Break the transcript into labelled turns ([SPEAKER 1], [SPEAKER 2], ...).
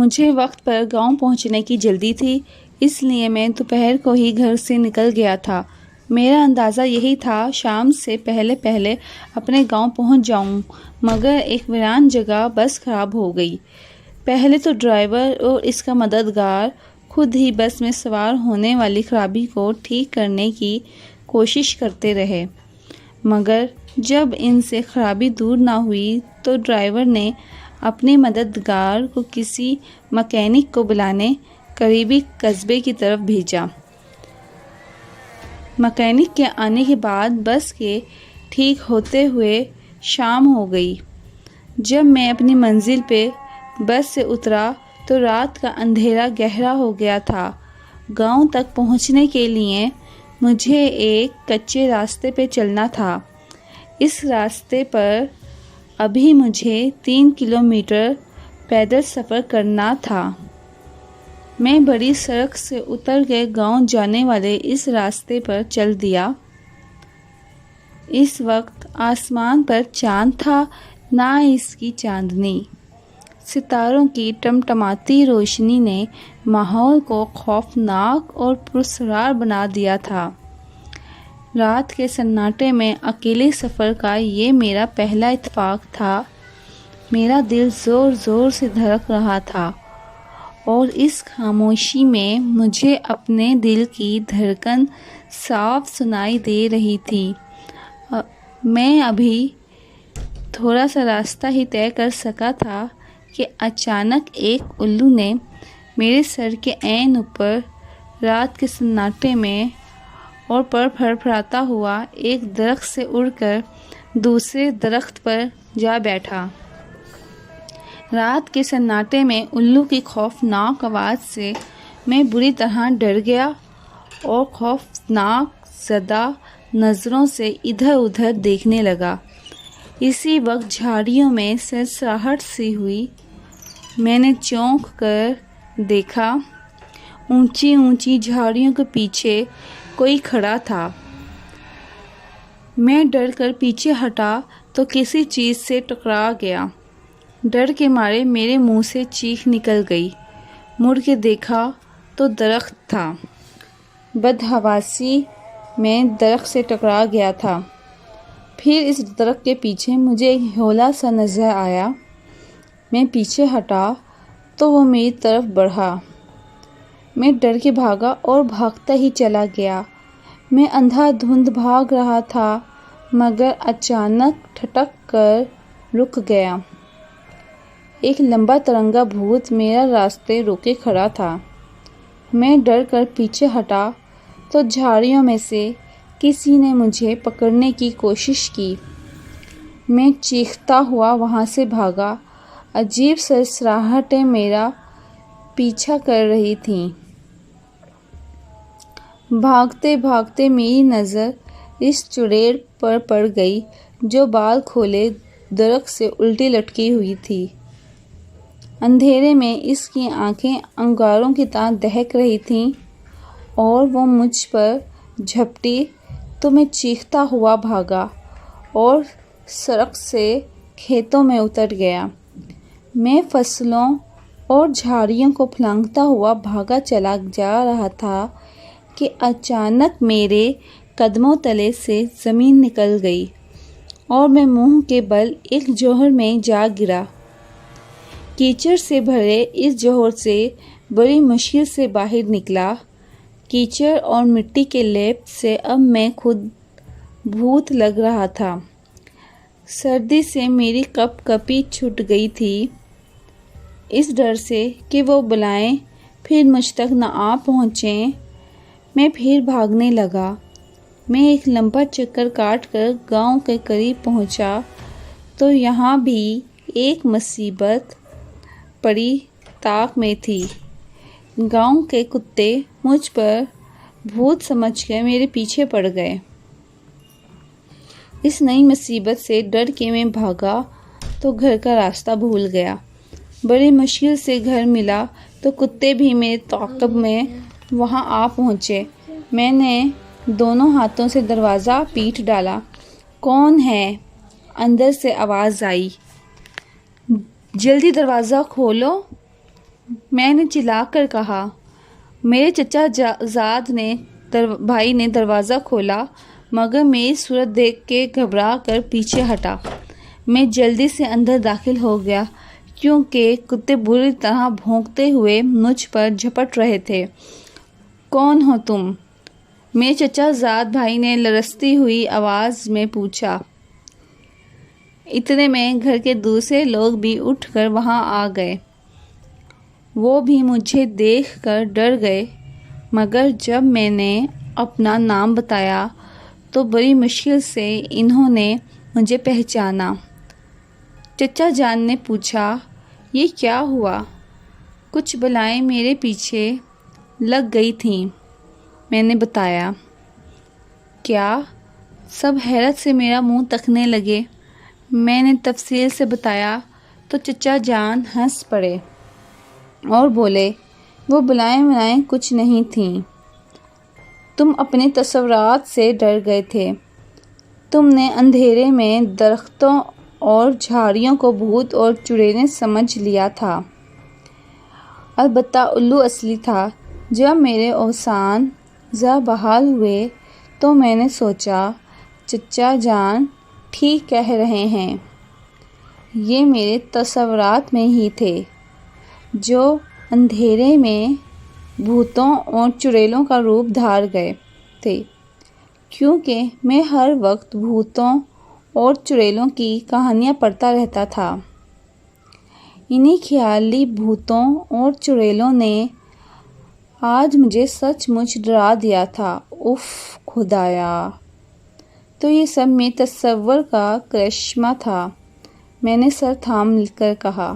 [SPEAKER 1] مجھے وقت پر گاؤں پہنچنے کی جلدی تھی، اس لیے میں دوپہر کو ہی گھر سے نکل گیا تھا۔ میرا اندازہ یہی تھا شام سے پہلے پہلے اپنے گاؤں پہنچ جاؤں، مگر ایک ویران جگہ بس خراب ہو گئی۔ پہلے تو ڈرائیور اور اس کا مددگار خود ہی بس میں سوار ہونے والی خرابی کو ٹھیک کرنے کی کوشش کرتے رہے، مگر جب ان سے خرابی دور نہ ہوئی تو ڈرائیور نے اپنے مددگار کو کسی مکینک کو بلانے قریبی قصبے کی طرف بھیجا۔ مکینک کے آنے کے بعد بس کے ٹھیک ہوتے ہوئے شام ہو گئی۔ جب میں اپنی منزل پہ بس سے اترا تو رات کا اندھیرا گہرا ہو گیا تھا۔ گاؤں تک پہنچنے کے لیے مجھے ایک کچے راستے پہ چلنا تھا۔ اس راستے پر ابھی مجھے 3 کلومیٹر پیدل سفر کرنا تھا۔ میں بڑی سڑک سے اتر کے گاؤں جانے والے اس راستے پر چل دیا۔ اس وقت آسمان پر چاند تھا، نہ اس کی چاندنی۔ ستاروں کی ٹمٹماتی روشنی نے ماحول کو خوفناک اور پراسرار بنا دیا تھا۔ رات کے سناٹے میں اکیلے سفر کا یہ میرا پہلا اتفاق تھا۔ میرا دل زور زور سے دھڑک رہا تھا اور اس خاموشی میں مجھے اپنے دل کی دھڑکن صاف سنائی دے رہی تھی۔ میں ابھی تھوڑا سا راستہ ہی طے کر سکا تھا کہ اچانک ایک الو نے میرے سر کے عین اوپر رات کے سناٹے میں اور پر پھڑپھڑاتا ہوا ایک درخت سے اڑ کر دوسرے درخت پر جا بیٹھا۔ رات کے سناٹے میں الو کی خوفناک آواز سے میں بری طرح ڈر گیا اور خوفناک زدہ نظروں سے ادھر ادھر دیکھنے لگا۔ اسی وقت جھاڑیوں میں سرسراہٹ سی ہوئی۔ میں نے چونک کر دیکھا، اونچی اونچی جھاڑیوں کے پیچھے کوئی کھڑا تھا۔ میں ڈر کر پیچھے ہٹا تو کسی چیز سے ٹکرا گیا۔ ڈر کے مارے میرے منہ سے چیخ نکل گئی۔ مڑ کے دیکھا تو درخت تھا۔ بدحواسی میں درخت سے ٹکرا گیا تھا۔ پھر اس درخت کے پیچھے مجھے ایک جھولا سا نظر آیا۔ میں پیچھے ہٹا تو وہ میری طرف بڑھا۔ میں ڈر کے بھاگا اور بھاگتا ہی چلا گیا۔ میں اندھا دھند بھاگ رہا تھا مگر اچانک ٹھٹک کر رک گیا۔ ایک لمبا ترنگا بھوت میرا راستے روکے کھڑا تھا۔ میں ڈر کر پیچھے ہٹا تو جھاڑیوں میں سے کسی نے مجھے پکڑنے کی کوشش کی۔ میں چیختا ہوا وہاں سے بھاگا۔ عجیب سرسراہٹیں میرا پیچھا کر رہی تھیں۔ بھاگتے بھاگتے میری نظر اس چڑیل پر پڑ گئی جو بال کھولے درخت سے الٹی لٹکی ہوئی تھی۔ اندھیرے میں اس کی آنکھیں انگاروں کی طرح دہک رہی تھیں اور وہ مجھ پر جھپٹی تو میں چیختا ہوا بھاگا اور سڑک سے کھیتوں میں اتر گیا۔ میں فصلوں اور جھاڑیوں کو پھلانگتا ہوا بھاگا چلا جا رہا تھا کہ اچانک میرے قدموں تلے سے زمین نکل گئی اور میں منہ کے بل ایک جوہر میں جا گرا۔ کیچڑ سے بھرے اس جوہر سے بڑی مشکل سے باہر نکلا۔ کیچڑ اور مٹی کے لیپ سے اب میں خود بھوت لگ رہا تھا۔ سردی سے میری کپ کپی چھوٹ گئی تھی۔ اس ڈر سے کہ وہ بلائیں پھر مجھ تک نہ آ پہنچیں، میں پھر بھاگنے لگا۔ میں ایک لمبا چکر کاٹ کر گاؤں کے قریب پہنچا تو یہاں بھی ایک مصیبت پڑی طاق میں تھی۔ گاؤں کے کتے مجھ پر بھوت سمجھ کر میرے پیچھے پڑ گئے۔ اس نئی مصیبت سے ڈر کے میں بھاگا تو گھر کا راستہ بھول گیا۔ بڑی مشکل سے گھر ملا تو کتے بھی میرے تعاقب میں وہاں آ پہنچے۔ میں نے دونوں ہاتھوں سے دروازہ پیٹ ڈالا۔ کون ہے؟ اندر سے آواز آئی۔ جلدی دروازہ کھولو۔ میں نے چلا کر کہا۔ میرے چچا زاد بھائی نے دروازہ کھولا مگر میری صورت دیکھ کے گھبرا کر پیچھے ہٹا۔ میں جلدی سے اندر داخل ہو گیا کیونکہ کتے بری طرح بھونکتے ہوئے مجھ پر جھپٹ رہے تھے۔ کون ہو تم؟ میرے چچا زاد بھائی نے لرزتی ہوئی آواز میں پوچھا۔ اتنے میں گھر کے دوسرے لوگ بھی اٹھ کر وہاں آ گئے۔ وہ بھی مجھے دیکھ کر ڈر گئے مگر جب میں نے اپنا نام بتایا تو بڑی مشکل سے انہوں نے مجھے پہچانا۔ چچا جان نے پوچھا، یہ کیا ہوا؟ کچھ بلائیں میرے پیچھے لگ گئی تھیں، میں نے بتایا۔ کیا؟ سب حیرت سے میرا منہ تکنے لگے۔ میں نے تفصیل سے بتایا تو چچا جان ہنس پڑے اور بولے، وہ بلائیں کچھ نہیں تھیں، تم اپنے تصورات سے ڈر گئے تھے۔ تم نے اندھیرے میں درختوں اور جھاڑیوں کو بھوت اور چڑیلیں سمجھ لیا تھا۔ البتہ الو اصلی تھا۔ جب میرے اوزان ذرا بحال ہوئے تو میں نے سوچا چچا جان ٹھیک کہہ رہے ہیں، یہ میرے تصورات میں ہی تھے جو اندھیرے میں بھوتوں اور چڑیلوں کا روپ دھار گئے تھے، کیونکہ میں ہر وقت بھوتوں اور چڑیلوں کی کہانیاں پڑھتا رہتا تھا۔ انہی خیالی بھوتوں اور چڑیلوں نے آج مجھے سچ مچ ڈرا دیا تھا۔ اف خدایا! تو یہ سب میرے تصور کا کرشمہ تھا، میں نے سر تھام کر کہا۔